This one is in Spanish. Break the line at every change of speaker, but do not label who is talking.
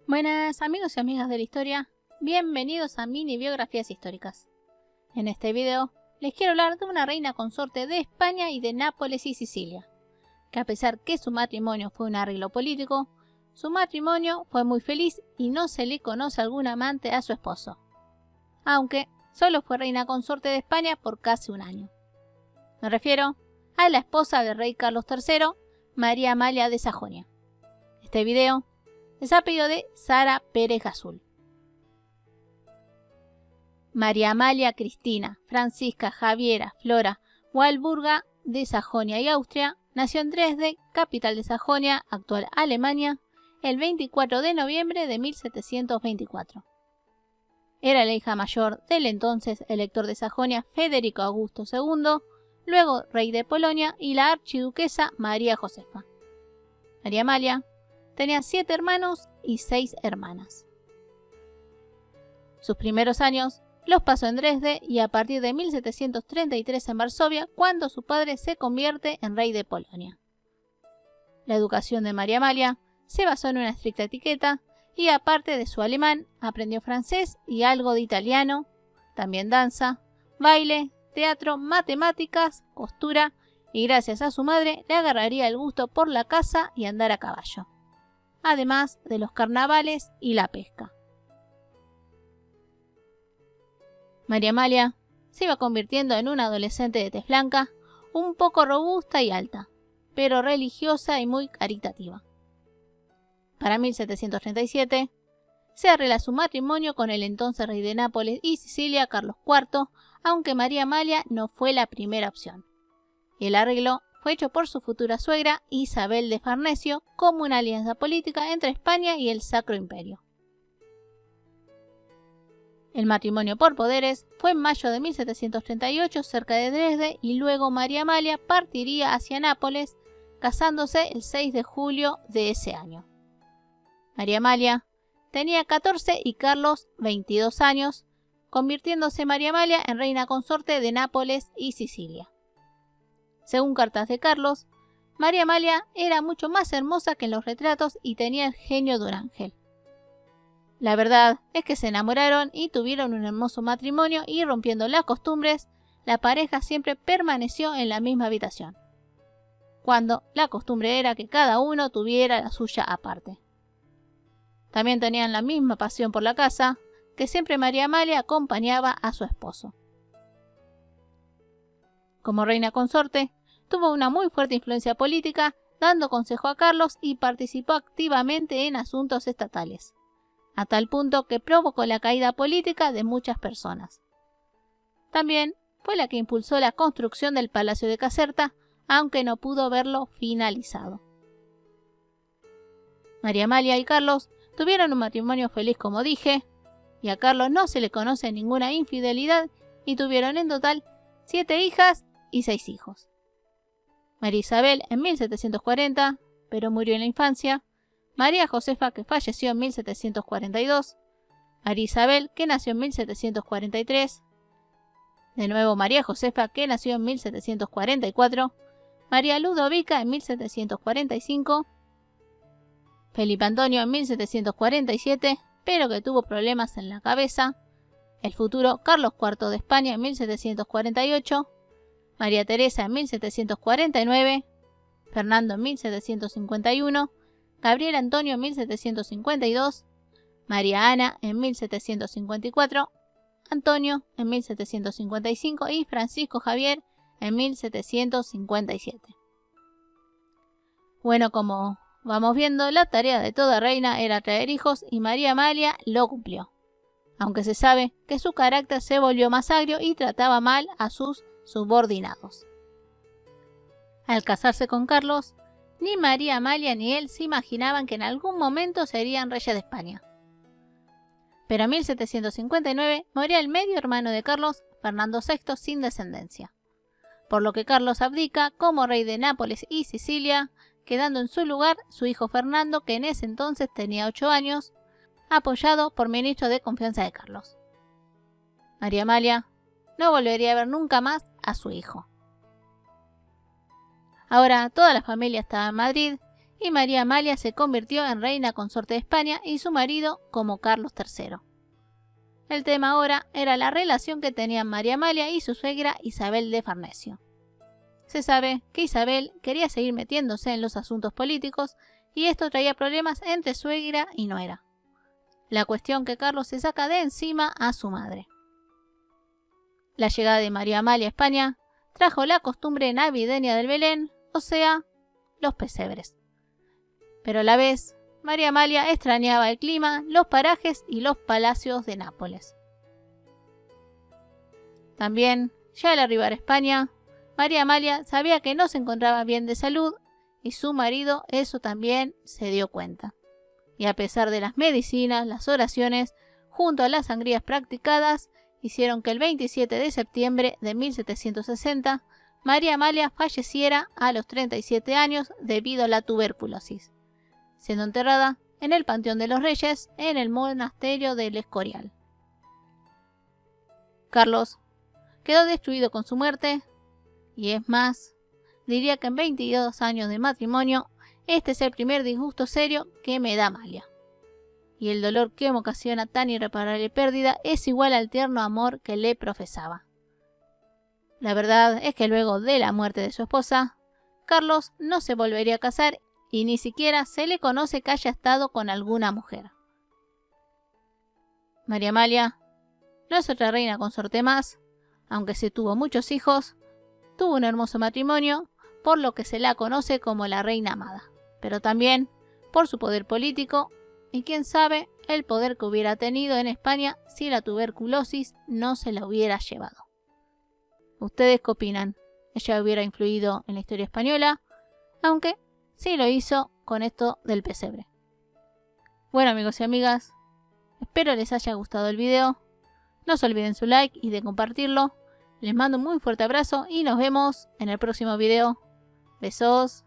Buenas amigos y amigas de la historia, bienvenidos a Mini Biografías Históricas. En este video les quiero hablar de una reina consorte de España y de Nápoles y Sicilia, que a pesar que su matrimonio fue un arreglo político, su matrimonio fue muy feliz y no se le conoce algún amante a su esposo, aunque solo fue reina consorte de España por casi un año. Me refiero a la esposa del rey Carlos III, María Amalia de Sajonia. Este video es a pedido de Sara Pérez Gazul. María Amalia Cristina Francisca Javiera Flora Walburga de Sajonia y Austria nació en Dresde, capital de Sajonia, actual Alemania, el 24 de noviembre de 1724. Era la hija mayor del entonces elector de Sajonia Federico Augusto II, luego rey de Polonia, y la archiduquesa María Josefa. María Amalia tenía 7 hermanos y 6 hermanas. Sus primeros años los pasó en Dresde y a partir de 1733 en Varsovia, cuando su padre se convierte en rey de Polonia. La educación de María Amalia se basó en una estricta etiqueta y aparte de su alemán, aprendió francés y algo de italiano, también danza, baile, teatro, matemáticas, costura y gracias a su madre le agarraría el gusto por la caza y andar a caballo, además de los carnavales y la pesca. María Amalia se iba convirtiendo en una adolescente de tez blanca, un poco robusta y alta, pero religiosa y muy caritativa. Para 1737 se arregla su matrimonio con el entonces rey de Nápoles y Sicilia, Carlos IV, aunque María Amalia no fue la primera opción. El arreglo fue hecho por su futura suegra Isabel de Farnesio como una alianza política entre España y el Sacro Imperio. El matrimonio por poderes fue en mayo de 1738 cerca de Dresde y luego María Amalia partiría hacia Nápoles, casándose el 6 de julio de ese año. María Amalia tenía 14 y Carlos 22 años, convirtiéndose María Amalia en reina consorte de Nápoles y Sicilia. Según cartas de Carlos, María Amalia era mucho más hermosa que en los retratos y tenía el genio de un ángel. La verdad es que se enamoraron y tuvieron un hermoso matrimonio y rompiendo las costumbres, la pareja siempre permaneció en la misma habitación, cuando la costumbre era que cada uno tuviera la suya aparte. También tenían la misma pasión por la caza, que siempre María Amalia acompañaba a su esposo. Como reina consorte, tuvo una muy fuerte influencia política, dando consejo a Carlos y participó activamente en asuntos estatales, a tal punto que provocó la caída política de muchas personas. También fue la que impulsó la construcción del Palacio de Caserta, aunque no pudo verlo finalizado. María Amalia y Carlos tuvieron un matrimonio feliz, como dije, y a Carlos no se le conoce ninguna infidelidad y tuvieron en total 7 hijas y 6 hijos. María Isabel en 1740, pero murió en la infancia. María Josefa, que falleció en 1742. María Isabel, que nació en 1743. De nuevo María Josefa, que nació en 1744. María Ludovica en 1745. Felipe Antonio en 1747, pero que tuvo problemas en la cabeza. El futuro Carlos IV de España en 1748. María Teresa en 1749. Fernando en 1751. Gabriel Antonio en 1752. María Ana en 1754. Antonio en 1755 y Francisco Javier en 1757. Bueno, como vamos viendo, la tarea de toda reina era traer hijos y María Amalia lo cumplió, aunque se sabe que su carácter se volvió más agrio y trataba mal a sus subordinados. Al casarse con Carlos, ni María Amalia ni él se imaginaban que en algún momento serían reyes de España. Pero en 1759 moría el medio hermano de Carlos, Fernando VI, sin descendencia, por lo que Carlos abdica como rey de Nápoles y Sicilia, quedando en su lugar su hijo Fernando, que en ese entonces tenía 8 años, apoyado por ministro de confianza de Carlos. María Amalia no volvería a ver nunca más a su hijo. Ahora toda la familia estaba en Madrid y María Amalia se convirtió en reina consorte de España y su marido como Carlos III. El tema ahora era la relación que tenían María Amalia y su suegra Isabel de Farnesio. Se sabe que Isabel quería seguir metiéndose en los asuntos políticos y esto traía problemas entre suegra y nuera. La cuestión que Carlos se saca de encima a su madre. La llegada de María Amalia a España trajo la costumbre navideña del Belén, o sea, los pesebres. Pero a la vez, María Amalia extrañaba el clima, los parajes y los palacios de Nápoles. También, ya al arribar a España, María Amalia sabía que no se encontraba bien de salud y su marido eso también se dio cuenta. Y a pesar de las medicinas, las oraciones, junto a las sangrías practicadas, hicieron que el 27 de septiembre de 1760 María Amalia falleciera a los 37 años debido a la tuberculosis, siendo enterrada en el Panteón de los Reyes en el monasterio del Escorial. Carlos quedó destruido con su muerte, y es más, diría que en 22 años de matrimonio, este es el primer disgusto serio que me da Amalia. Y el dolor que me ocasiona tan irreparable pérdida es igual al tierno amor que le profesaba. La verdad es que luego de la muerte de su esposa, Carlos no se volvería a casar y ni siquiera se le conoce que haya estado con alguna mujer. María Amalia no es otra reina consorte más, aunque se tuvo muchos hijos, tuvo un hermoso matrimonio, por lo que se la conoce como la reina amada, pero también por su poder político y quién sabe el poder que hubiera tenido en España si la tuberculosis no se la hubiera llevado. ¿Ustedes qué opinan? ¿Ella hubiera influido en la historia española? Aunque sí lo hizo con esto del pesebre. Bueno amigos y amigas, espero les haya gustado el video. No se olviden su like y de compartirlo. Les mando un muy fuerte abrazo y nos vemos en el próximo video. Besos.